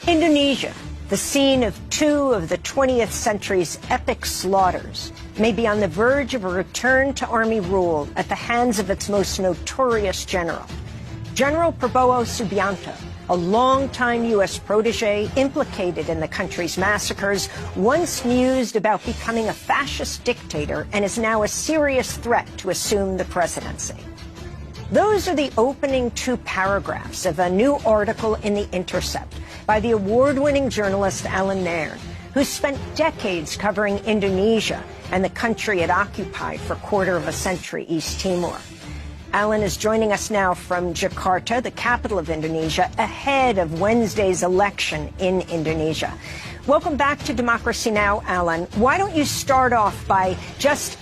Indonesia, the scene of two of the 20th century's epic slaughters, may be on the verge of a return to army rule at the hands of its most notorious general. General Prabowo Subianto, a longtime U.S. protege implicated in the country's massacres, once mused about becoming a fascist dictator and is now a serious threat to assume the presidency. Those are the opening two paragraphs of a new article in The Intercept by the award-winning journalist Alan Nairn, who spent decades covering Indonesia and the country it occupied for a quarter of a century, East Timor. Alan is joining us now from Jakarta, the capital of Indonesia, ahead of Wednesday's election in Indonesia. Welcome back to Democracy Now!, Alan. Why don't you start off by just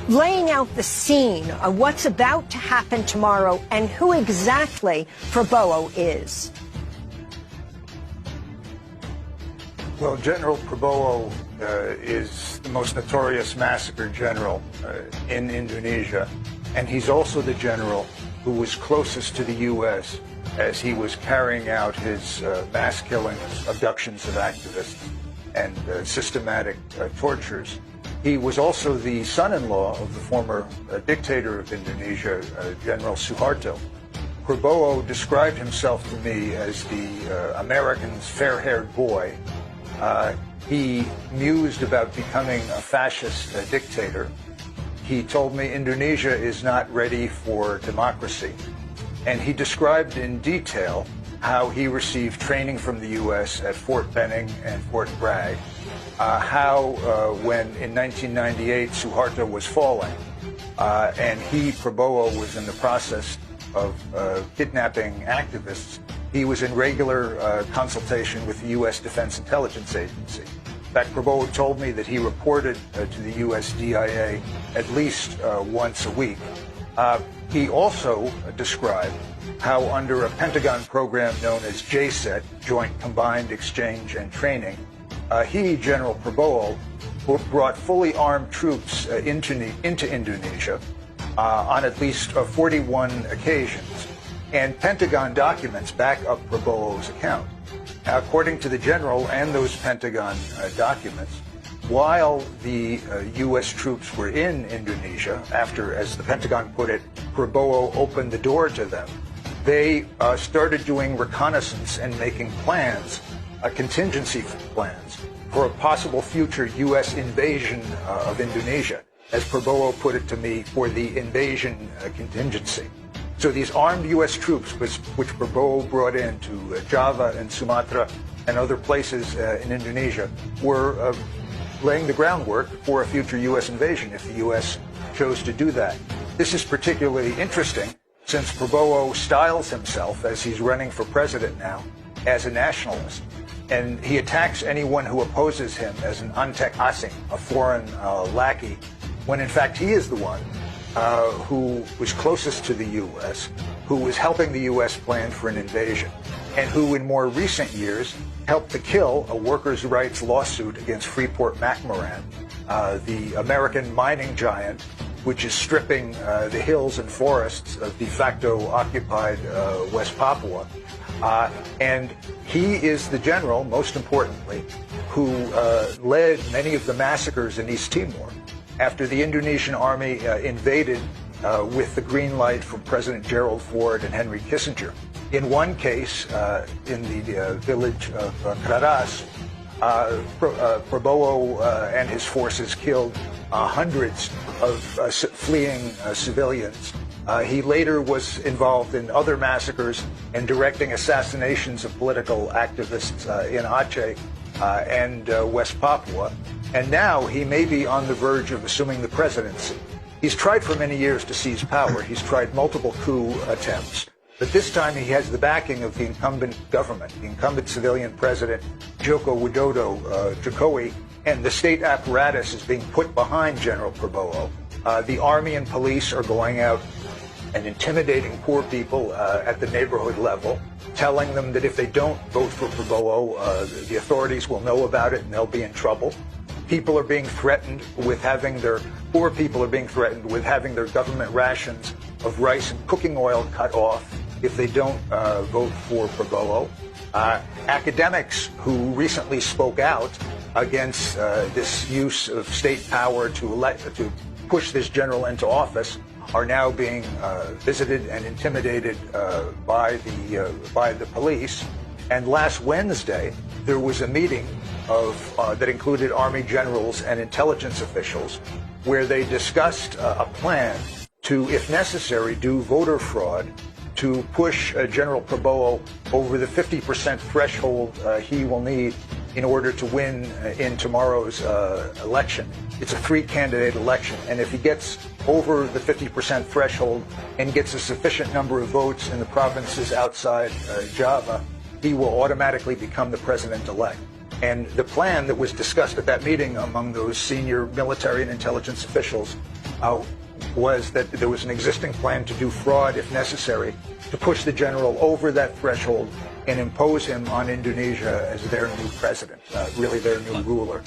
laying out the scene of what's about to happen tomorrow and who exactly Prabowo is? Well, General Prabowo is the most notorious massacre general in Indonesia, and he's also the general who was closest to the U.S. as he was carrying out his mass killings, abductions of activists, and systematic tortures. He was also the son-in-law of the former dictator of Indonesia, General Suharto. Prabowo described himself to me as the American's fair-haired boy. He mused about becoming a fascist dictator. He told me Indonesia is not ready for democracy. And he described in detail how he received training from the U.S. at Fort Benning and Fort Bragg, when in 1998 Suharto was falling, and he, Prabowo, was in the process of kidnapping activists, he was in regular consultation with the U.S. Defense Intelligence Agency. In fact, Prabowo told me that he reported to the U.S. DIA at least once a week. He also described how under a Pentagon program known as JCET, Joint Combined Exchange and Training, he, General Prabowo, brought fully armed troops into Indonesia on at least 41 occasions. And Pentagon documents back up Prabowo's account. According to the general and those Pentagon documents, while the U.S. troops were in Indonesia, after, as the Pentagon put it, Prabowo opened the door to them, they started doing reconnaissance and making plans, contingency plans, for a possible future U.S. invasion of Indonesia, as Prabowo put it to me, for the invasion contingency. So these armed U.S. troops, which Prabowo brought in to Java and Sumatra and other places in Indonesia, were laying the groundwork for a future U.S. invasion if the U.S. chose to do that. This is particularly interesting since Prabowo styles himself, as he's running for president now, as a nationalist. And he attacks anyone who opposes him as an antek asing, a foreign lackey, when in fact he is the one who was closest to the U.S., who was helping the U.S. plan for an invasion, and who in more recent years helped to kill a workers' rights lawsuit against Freeport-McMoran, the American mining giant, which is stripping the hills and forests of de facto occupied West Papua. And he is the general, most importantly, who led many of the massacres in East Timor after the Indonesian army invaded with the green light from President Gerald Ford and Henry Kissinger. In one case, in the village of Kraras, Prabowo and his forces killed hundreds of fleeing civilians. He later was involved in other massacres and directing assassinations of political activists in Aceh and West Papua. And now he may be on the verge of assuming the presidency. He's tried for many years to seize power. He's tried multiple coup attempts. But this time he has the backing of the incumbent government, the incumbent civilian president, Joko Widodo Jokowi, and the state apparatus is being put behind General Prabowo. The army and police are going out and intimidating poor people at the neighborhood level, telling them that if they don't vote for Prabowo, the authorities will know about it and they'll be in trouble. People are being threatened with poor people are being threatened with having their government rations of rice and cooking oil cut off. if they don't vote for Prabowo. Academics who recently spoke out against this use of state power to push this general into office are now being visited and intimidated by the police. And last Wednesday, there was a meeting that included Army generals and intelligence officials where they discussed a plan to, if necessary, do voter fraud to push General Prabowo over the 50% threshold he will need in order to win in tomorrow's election. It's a three-candidate election, and if he gets over the 50% threshold and gets a sufficient number of votes in the provinces outside Java, he will automatically become the president-elect. And the plan that was discussed at that meeting among those senior military and intelligence officials was that there was an existing plan to do fraud, if necessary, to push the general over that threshold and impose him on Indonesia as their new president, really their new ruler.